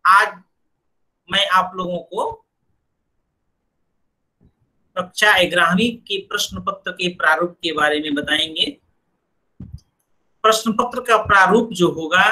आज मैं आप लोगों को कक्षा 11वीं के प्रश्न पत्र के प्रारूप के बारे में बताएंगे। प्रश्न पत्र का प्रारूप जो होगा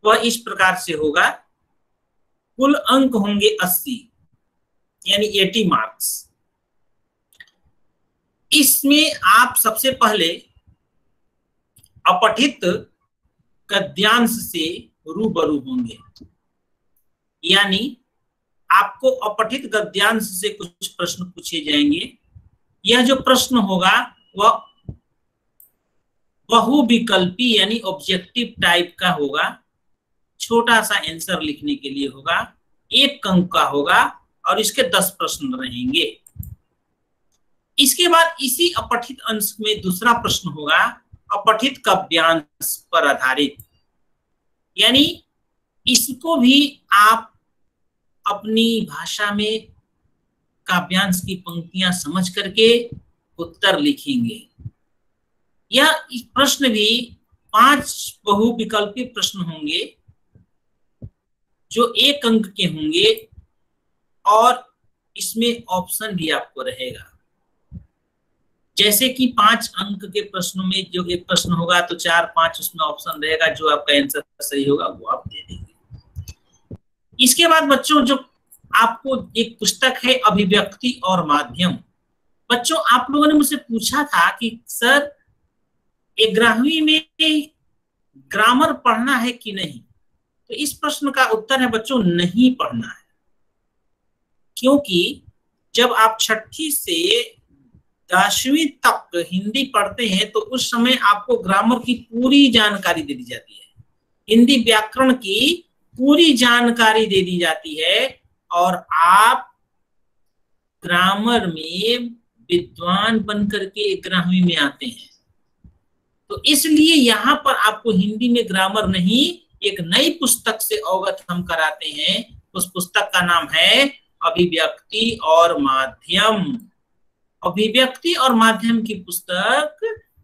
वह इस प्रकार से होगा। कुल अंक होंगे 80 यानी 80 मार्क्स। इसमें आप सबसे पहले अपठित गद्यांश से रूबरू होंगे, यानी आपको अपठित गद्यांश से कुछ प्रश्न पूछे जाएंगे। यह जो प्रश्न होगा वह बहुविकल्पी यानी ऑब्जेक्टिव टाइप का होगा। छोटा सा आंसर लिखने के लिए होगा, 1 अंक का होगा और इसके 10 प्रश्न रहेंगे। इसके बाद इसी अपठित अंश में दूसरा प्रश्न होगा अपठित काव्यांश पर आधारित, यानी इसको भी आप अपनी भाषा में काव्यांश की पंक्तियां समझ करके उत्तर लिखेंगे। यह प्रश्न भी 5 बहुविकल्पी प्रश्न होंगे जो 1 अंक के होंगे और इसमें ऑप्शन भी आपको रहेगा। जैसे कि 5 अंक के प्रश्नों में जो एक प्रश्न होगा तो 4-5 उसमें ऑप्शन रहेगा, जो आपका आंसर सही होगा वो आप दे देंगे। इसके बाद बच्चों जो आपको एक पुस्तक है अभिव्यक्ति और माध्यम। बच्चों आप लोगों ने मुझसे पूछा था कि सर 11वीं में ग्रामर पढ़ना है कि नहीं, तो इस प्रश्न का उत्तर है बच्चों नहीं पढ़ना है। क्योंकि जब आप 6ठी से 10वीं तक हिंदी पढ़ते हैं तो उस समय आपको ग्रामर की पूरी जानकारी दे दी जाती है, हिंदी व्याकरण की पूरी जानकारी दे दी जाती है और आप ग्रामर में विद्वान बनकर के 11वीं में आते हैं। तो इसलिए यहाँ पर आपको हिंदी में ग्रामर नहीं, एक नई पुस्तक से अवगत हम कराते हैं। उस पुस्तक का नाम है अभिव्यक्ति और माध्यम। अभिव्यक्ति और माध्यम की पुस्तक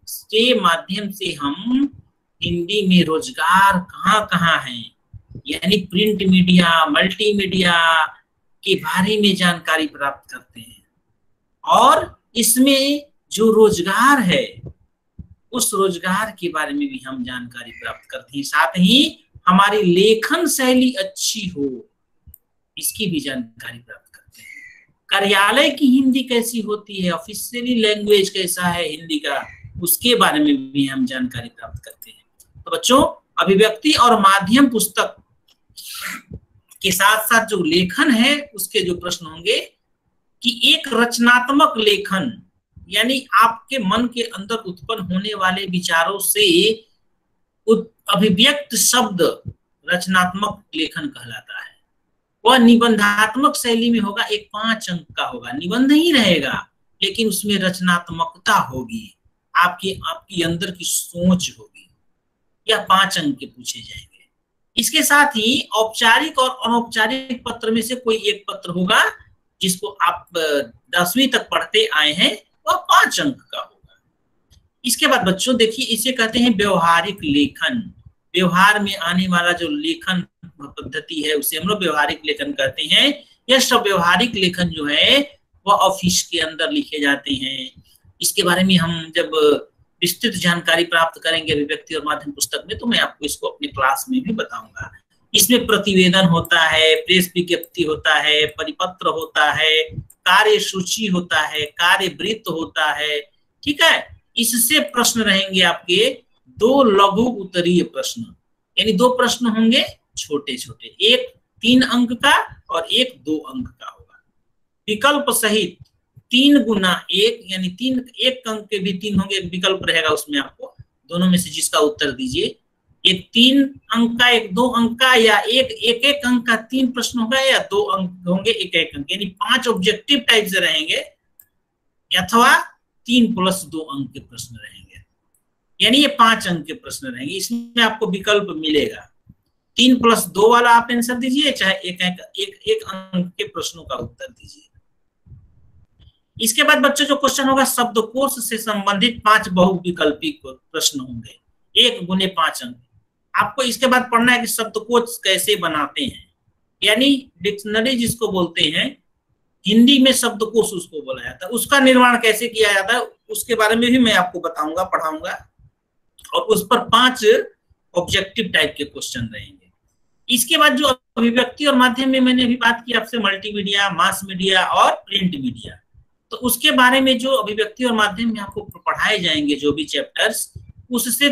के माध्यम से हम हिंदी में रोजगार कहाँ कहाँ है, यानी प्रिंट मीडिया, मल्टीमीडिया के बारे में जानकारी प्राप्त करते हैं और इसमें जो रोजगार है उस रोजगार के बारे में भी हम जानकारी प्राप्त करते हैं। साथ ही हमारी लेखन शैली अच्छी हो इसकी भी जानकारी प्राप्त करते हैं। कार्यालय की हिंदी कैसी होती है, ऑफिशियली लैंग्वेज कैसा है हिंदी का, उसके बारे में भी हम जानकारी प्राप्त करते हैं। तो बच्चों अभिव्यक्ति और माध्यम पुस्तक के साथ साथ जो लेखन है उसके जो प्रश्न होंगे कि एक रचनात्मक लेखन, यानी आपके मन के अंदर उत्पन्न होने वाले विचारों से अभिव्यक्त शब्द रचनात्मक लेखन कहलाता है। वह निबंधात्मक शैली में होगा, एक 5 अंक का होगा, निबंध ही रहेगा लेकिन उसमें रचनात्मकता होगी, आपकी अंदर की सोच होगी। यह 5 अंक के पूछे जाएंगे। इसके साथ ही औपचारिक और अनौपचारिक पत्र में से कोई एक पत्र होगा जिसको आप 10वीं तक पढ़ते आए हैं, वह 5 अंक का होगा। इसके बाद बच्चों देखिए इसे कहते हैं व्यवहारिक लेखन। व्यवहार में आने वाला जो लेखन पद्धति है उसे हम लोग व्यवहारिक लेखन कहते हैं। यह सब व्यवहारिक लेखन जो है वह ऑफिस के अंदर लिखे जाते हैं। इसके बारे में हम जब विस्तृत जानकारी प्राप्त करेंगे अभिव्यक्ति और माध्यम पुस्तक में तो मैं आपको इसको अपनी क्लास में भी बताऊंगा। इसमें प्रतिवेदन होता है, प्रेस विज्ञप्ति होता है, परिपत्र होता है, कार्य सूची होता है, कार्य वृत्त होता है। ठीक है, इससे प्रश्न रहेंगे आपके 2 लघु उत्तरीय प्रश्न, यानी 2 प्रश्न होंगे छोटे छोटे, एक 3 अंक का और एक 2 अंक का होगा। विकल्प सहित 3 गुना 1 यानी 3, 1 अंक के भी 3 होंगे, एक विकल्प रहेगा उसमें, आपको दोनों में से जिसका उत्तर दीजिए। एक 3 अंक का, एक 2 अंक का, या एक अंक का 3 प्रश्न होगा, या 2 अंक होंगे 1 अंक, यानी 5 ऑब्जेक्टिव टाइप से रहेंगे अथवा 3 + 2 अंक के प्रश्न रहेंगे, यानी ये 5 अंक के प्रश्न रहेंगे। इसमें आपको विकल्प मिलेगा, 3 + 2 वाला आप आंसर दीजिए, चाहे एक अंक के प्रश्नों का उत्तर दीजिए। इसके बाद बच्चों जो क्वेश्चन होगा शब्दकोश से संबंधित 5 बहुविकल्पी प्रश्न होंगे, 1 × 5 अंक। आपको इसके बाद पढ़ना है कि शब्दकोश कैसे बनाते हैं, यानी डिक्शनरी जिसको बोलते हैं, हिंदी में शब्दकोश उसको बोला जाता है, उसका निर्माण कैसे किया जाता है उसके बारे में भी मैं आपको बताऊंगा, पढ़ाऊंगा। और उस पर 5 ऑब्जेक्टिव टाइप के क्वेश्चन रहेंगे। इसके बाद जो अभिव्यक्ति और माध्यम में मैंने अभी बात की आपसे, मल्टीमीडिया, मास मीडिया और प्रिंट मीडिया, तो उसके बारे में जो अभिव्यक्ति और माध्यम में आपको पढ़ाए जाएंगे जो भी चैप्टर्स, उससे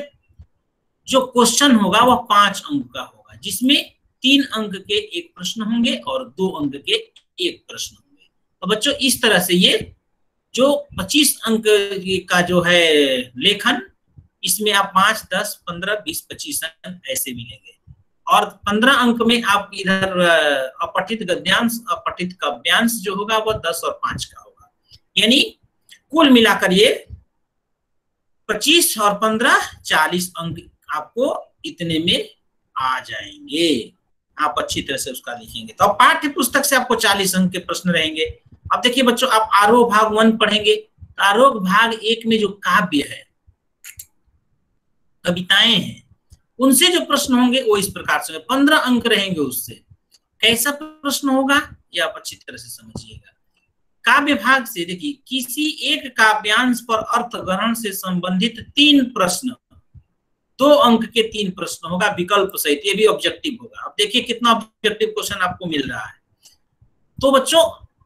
जो क्वेश्चन होगा वह 5 अंक का होगा, जिसमें 3 अंक के एक प्रश्न होंगे और 2 अंक के एक प्रश्न होंगे। तो बच्चों इस तरह से ये जो 25 अंक का जो है लेखन, इसमें आप 5, 10, 15, 20, 25 अंक ऐसे मिलेंगे। और 15 अंक में आप इधर अपठित गद्यांश, अपठित काव्यांश जो होगा वह 10 और 5 का होगा, यानी कुल मिलाकर ये 25 और 15 40 अंक आपको इतने में आ जाएंगे। आप अच्छी तरह से उसका लिखेंगे तो पाठ्य पुस्तक से आपको 40 अंक के प्रश्न रहेंगे। अब देखिए बच्चों, आप आरोह भाग 1 पढ़ेंगे, आरोह भाग 1 में जो काव्य है, कविताएं हैं, उनसे जो प्रश्न होंगे वो इस प्रकार से 15 अंक रहेंगे। उससे कैसा प्रश्न होगा ये आप अच्छी तरह से समझिएगा। काव्य भाग से देखिए, किसी एक काव्यांश पर अर्थ ग्रहण से संबंधित 3 प्रश्न, 2 अंक के 3 प्रश्न होगा विकल्प सहित, ये भी ऑब्जेक्टिव होगा। अब देखिए कितना ऑब्जेक्टिव क्वेश्चन आपको मिल रहा है। तो बच्चों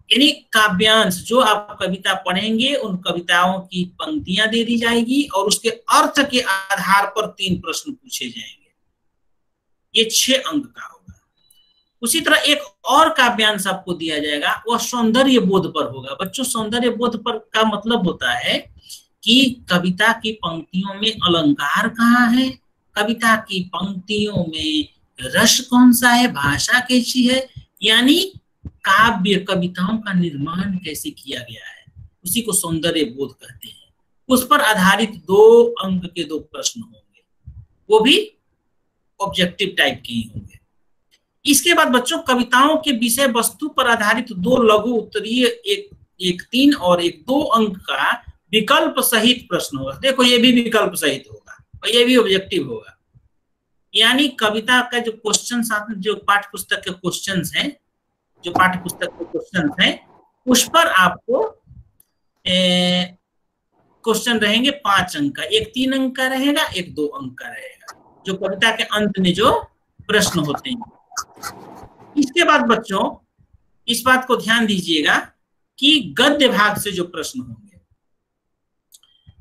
यानी काव्यांश जो आप कविता पढ़ेंगे, उन कविताओं की पंक्तियां दे दी जाएगी और उसके अर्थ के आधार पर 3 प्रश्न पूछे जाएंगे, ये 6 अंक का होगा। उसी तरह एक और काव्यांश आपको दिया जाएगा, वह सौंदर्य बोध पर होगा। बच्चों सौंदर्य बोध पर का मतलब होता है कि कविता की पंक्तियों में अलंकार कहाँ है, कविता की पंक्तियों में रस कौन सा है, भाषा कैसी है, यानी काव्य कविताओं का निर्माण कैसे किया गया है, उसी को सौंदर्य बोध कहते हैं। उस पर आधारित 2 अंक के 2 प्रश्न होंगे, वो भी ऑब्जेक्टिव टाइप के ही होंगे। इसके बाद बच्चों कविताओं के विषय वस्तु पर आधारित 2 लघु उत्तरीय, एक 3 और एक 2 अंक का विकल्प सहित प्रश्न होगा। देखो ये भी विकल्प सहित होगा और ये भी ऑब्जेक्टिव होगा, यानी कविता का जो क्वेश्चन, जो पाठ्य पुस्तक के क्वेश्चन हैं, जो पाठ्य पुस्तक के क्वेश्चन हैं, उस पर आपको क्वेश्चन रहेंगे 5 अंक का, एक 3 अंक का रहेगा, एक 2 अंक का रहेगा, जो कविता के अंत में जो प्रश्न होते हैं। इसके बाद बच्चों इस बात को ध्यान दीजिएगा कि गद्य भाग से जो प्रश्न होंगे,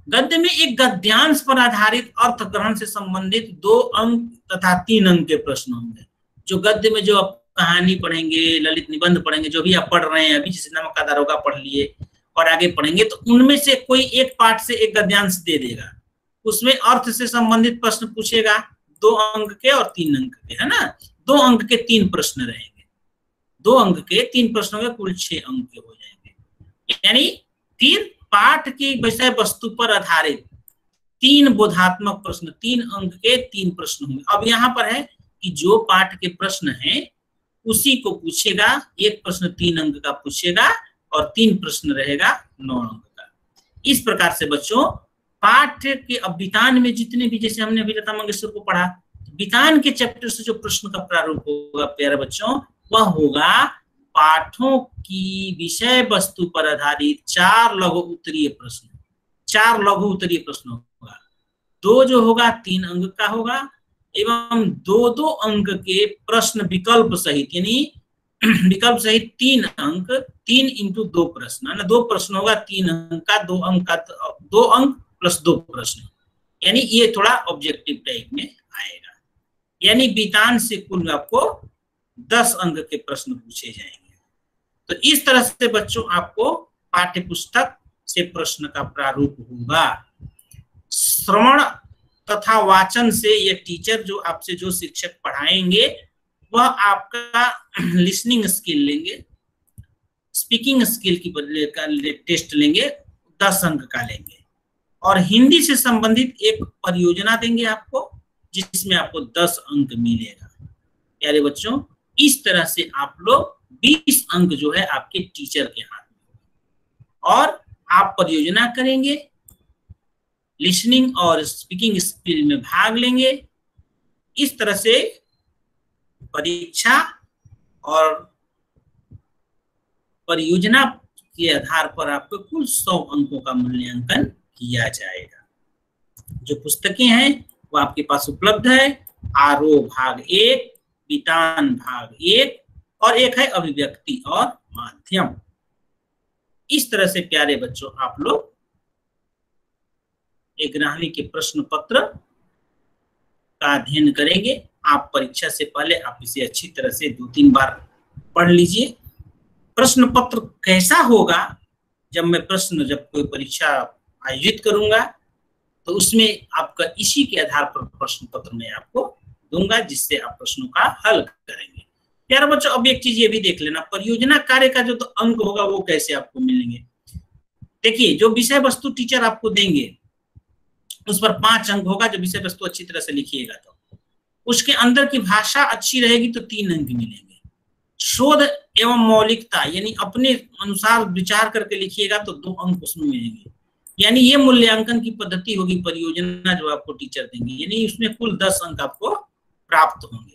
गद्य में एक गद्यांश पर आधारित अर्थ ग्रहण से संबंधित 2 अंक तथा 3 अंक के प्रश्न होंगे। जो गद्य में जो आप कहानी पढ़ेंगे, ललित निबंध पढ़ेंगे, जो भी आप पढ़ रहे हैं अभी, जैसे नमक का दारोगा पढ़ लिए और आगे पढ़ेंगे, तो उनमें से कोई एक पाठ से एक गद्यांश दे देगा, उसमें अर्थ से संबंधित प्रश्न पूछेगा, 2 अंक के और 3 अंक के, है ना। 2 अंक के 3 प्रश्न रहेंगे, 2 अंक के 3 प्रश्नों के कुल 6 अंक के हो जाएंगे। यानी फिर पाठ की विषय वस्तु पर आधारित 3 बोधात्मक प्रश्न, 3 अंक के 3 प्रश्न होंगे। अब यहाँ पर है कि जो पाठ के प्रश्न हैं उसी को पूछेगा, एक प्रश्न 3 अंक का पूछेगा और 3 प्रश्न रहेगा 9 अंक का। इस प्रकार से बच्चों पाठ्य के अब वितान में जितने भी, जैसे हमने अभी लता मंगेशकर को पढ़ा, वितान के चैप्टर से जो प्रश्न का प्रारूप होगा प्यारे बच्चों, वह होगा पाठों की विषय वस्तु पर आधारित 4 लघु उत्तरीय प्रश्न, 4 लघु उत्तरीय प्रश्न होगा। 2 जो होगा 3 अंक का होगा एवं 2-2 अंक के प्रश्न विकल्प सहित, यानी विकल्प सहित 3 अंक, 3 इंटू 2 प्रश्न, है ना। 2 प्रश्न होगा 3 अंक का, 2 अंक का, 2 अंक प्लस 2 प्रश्न, यानी ये थोड़ा ऑब्जेक्टिव टाइप में आएगा। यानी वितान से कुल आपको 10 अंक के प्रश्न पूछे जाएंगे। तो इस तरह से बच्चों आपको पाठ्य पुस्तक से प्रश्न का प्रारूप होगा। श्रवण तथा वाचन से ये टीचर जो आपसे जो शिक्षक पढ़ाएंगे वह आपका लिसनिंग स्किल लेंगे, स्पीकिंग स्किल की टेस्ट लेंगे, 10 अंक का लेंगे, और हिंदी से संबंधित एक परियोजना देंगे आपको, जिसमें आपको 10 अंक मिलेगा। प्यारे बच्चों इस तरह से आप लोग 20 अंक जो है आपके टीचर के हाथ में, और आप परियोजना करेंगे, लिसनिंग और स्पीकिंग स्किल में भाग लेंगे, इस तरह से परीक्षा और परियोजना के आधार पर आपको कुल 100 अंकों का मूल्यांकन किया जाएगा। जो पुस्तकें हैं वो आपके पास उपलब्ध है। आरोह भाग 1, वितान भाग 1 और एक है अभिव्यक्ति और माध्यम। इस तरह से प्यारे बच्चों आप लोग 11वीं के प्रश्न पत्र का अध्ययन करेंगे। आप परीक्षा से पहले आप इसे अच्छी तरह से 2-3 बार पढ़ लीजिए। प्रश्न पत्र कैसा होगा, जब कोई परीक्षा आयोजित करूंगा तो उसमें आपका इसी के आधार पर प्रश्न पत्र मैं आपको दूंगा, जिससे आप प्रश्नों का हल करेंगे। प्यारे बच्चों, अब एक चीज ये भी देख लेना, परियोजना कार्य का जो तो अंक होगा वो कैसे आपको मिलेंगे। देखिए, जो विषय वस्तु टीचर आपको देंगे उस पर 5 अंक होगा, जब विषय वस्तु अच्छी तरह से लिखिएगा तो। उसके अंदर की भाषा अच्छी रहेगी तो 3 अंक मिलेंगे। शोध एवं मौलिकता यानी अपने अनुसार विचार करके लिखिएगा तो 2 अंक उसमें मिलेंगे। यानी ये मूल्यांकन की पद्धति होगी परियोजना जो आपको टीचर देंगे, यानी उसमें कुल 10 अंक आपको प्राप्त होंगे।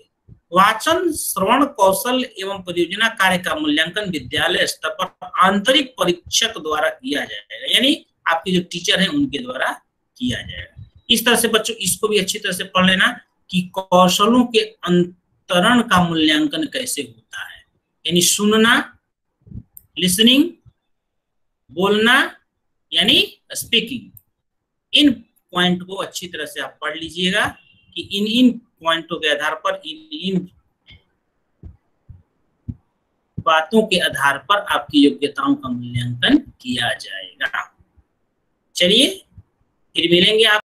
वाचन, श्रवण कौशल एवं परियोजना कार्य का मूल्यांकन विद्यालय स्तर पर आंतरिक परीक्षक द्वारा किया जाएगा, यानी आपके जो टीचर हैं उनके द्वारा किया जाएगा। इस तरह से बच्चों इसको भी अच्छी तरह से पढ़ लेना कि कौशलों के अंतरण का मूल्यांकन कैसे होता है, यानी सुनना, लिसनिंग, बोलना यानी स्पीकिंग। इन पॉइंट को अच्छी तरह से आप पढ़ लीजिएगा कि इन पॉइंटों के आधार पर, इन बातों के आधार पर आपकी योग्यताओं का मूल्यांकन किया जाएगा। चलिए फिर मिलेंगे आप